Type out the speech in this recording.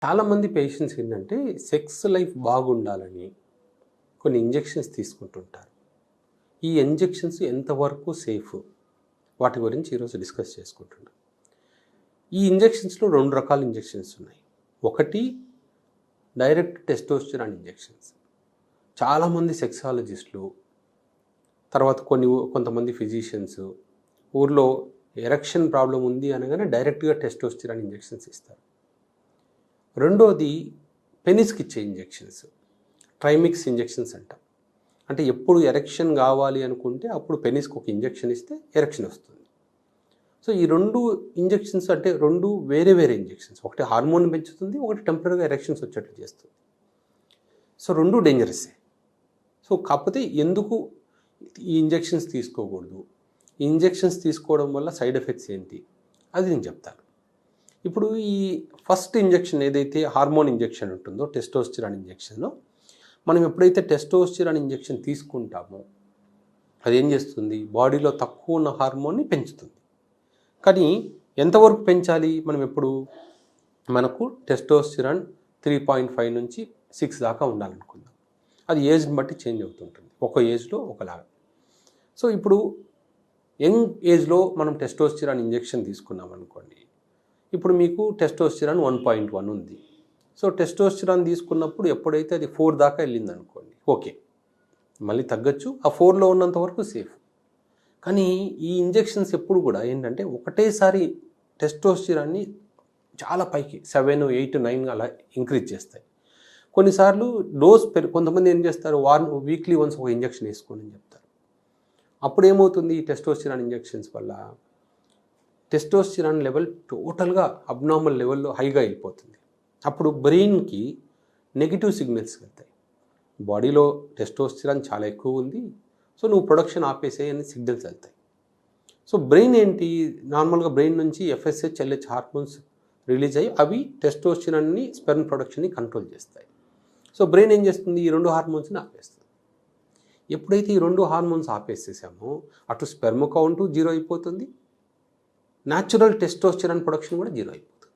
చాలామంది పేషెంట్స్ ఏంటంటే sex life బాగుండాలని కొన్ని ఇంజెక్షన్స్ తీసుకుంటుంటారు. ఈ ఇంజెక్షన్స్ ఎంతవరకు సేఫ్, వాటి గురించి ఈరోజు డిస్కస్ చేసుకుంటున్నాం. ఈ ఇంజెక్షన్స్లో 2 రకాల ఇంజెక్షన్స్ ఉన్నాయి. ఒకటి డైరెక్ట్ టెస్టోస్టెరాన్ ఇంజెక్షన్స్. చాలామంది సెక్సాలజిస్టులు, తర్వాత కొంతమంది ఫిజిషియన్స్ ఊర్లో ఎరెక్షన్ ప్రాబ్లం ఉంది అనగానే డైరెక్ట్గా టెస్టోస్టెరాన్ ఇంజెక్షన్స్ ఇస్తారు. రెండోది పెనిస్కి ఇచ్చే ఇంజెక్షన్స్, ట్రైమిక్స్ ఇంజెక్షన్స్ అంటాం. అంటే ఎప్పుడు ఎరెక్షన్ కావాలి అనుకుంటే అప్పుడు పెనిస్కి ఒక ఇంజెక్షన్ ఇస్తే ఎరెక్షన్ వస్తుంది. సో ఈ 2 ఇంజెక్షన్స్ అంటే 2 వేరే వేరే ఇంజెక్షన్స్. ఒకటి హార్మోన్ పెంచుతుంది, ఒకటి టెంపరీగా ఎరెక్షన్స్ వచ్చేట్లు చేస్తుంది. సో 2 డేంజరస్సే. సో కాకపోతే ఎందుకు ఈ ఇంజెక్షన్స్ తీసుకోకూడదు, ఈ ఇంజెక్షన్స్ తీసుకోవడం వల్ల సైడ్ ఎఫెక్ట్స్ ఏంటి, అది నేను చెప్తాను. ఇప్పుడు ఈ ఫస్ట్ ఇంజెక్షన్ ఏదైతే హార్మోన్ ఇంజెక్షన్ ఉంటుందో, టెస్టోస్టెరాన్ ఇంజెక్షన్లో, మనం ఎప్పుడైతే టెస్టోస్టెరాన్ ఇంజెక్షన్ తీసుకుంటామో అది ఏం చేస్తుంది, బాడీలో తక్కువ ఉన్న హార్మోన్ని పెంచుతుంది. కానీ ఎంతవరకు పెంచాలి, మనకు టెస్టోస్టెరాన్ 3.5 నుంచి 6 దాకా ఉండాలనుకుందాం. అది ఏజ్ని బట్టి చేంజ్ అవుతుంటుంది, ఒక ఏజ్లో ఒకలాగా. సో ఇప్పుడు యంగ్ ఏజ్లో మనం టెస్టోస్టెరాన్ ఇంజెక్షన్ తీసుకున్నాం అనుకోండి, ఇప్పుడు మీకు టెస్టోస్టెరాన్ 1.1 ఉంది. సో టెస్టోస్టెరాన్ తీసుకున్నప్పుడు ఎప్పుడైతే అది 4 దాకా వెళ్ళింది అనుకోండి, ఓకే, మళ్ళీ తగ్గచ్చు, ఆ 4లో ఉన్నంత వరకు సేఫ్. కానీ ఈ ఇంజెక్షన్స్ ఎప్పుడు కూడా ఏంటంటే ఒకటేసారి టెస్టోస్టెరాన్ని చాలా పైకి 7, 8, 9 అలా ఇంక్రీజ్ చేస్తాయి. కొన్నిసార్లు డోస్ కొంతమంది ఏం చేస్తారు, వీక్లీ వన్స్ ఒక ఇంజెక్షన్ వేసుకోండి అని చెప్తారు. అప్పుడు ఏమవుతుంది, ఈ టెస్టోస్టెరాన్ ఇంజెక్షన్స్ వల్ల టెస్టోస్టెరాన్ లెవెల్ టోటల్గా అబ్నార్మల్ లెవెల్లో హైగా వెళ్ళిపోతుంది. అప్పుడు బ్రెయిన్కి నెగిటివ్ సిగ్నల్స్ వెళ్తాయి, బాడీలో టెస్టోస్టెరాన్ చాలా ఎక్కువ ఉంది, సో నువ్వు ప్రొడక్షన్ ఆపేసే అని సిగ్నల్స్ వెళ్తాయి. సో బ్రెయిన్ ఏంటి, నార్మల్గా బ్రెయిన్ నుంచి FSH, LH హార్మోన్స్ రిలీజ్ అయ్యి అవి టెస్టోస్టెరాన్ని, స్పెర్మ్ ప్రొడక్షన్ని కంట్రోల్ చేస్తాయి. సో బ్రెయిన్ ఏం చేస్తుంది, ఈ 2 హార్మోన్స్ని ఆపేస్తుంది. ఎప్పుడైతే ఈ 2 హార్మోన్స్ ఆపేసేసామో అటు స్పెర్మ్ కౌంటు 0 అయిపోతుంది, న్యాచురల్ టెస్టోస్టెరాన్ ప్రొడక్షన్ కూడా 0 అయిపోతుంది.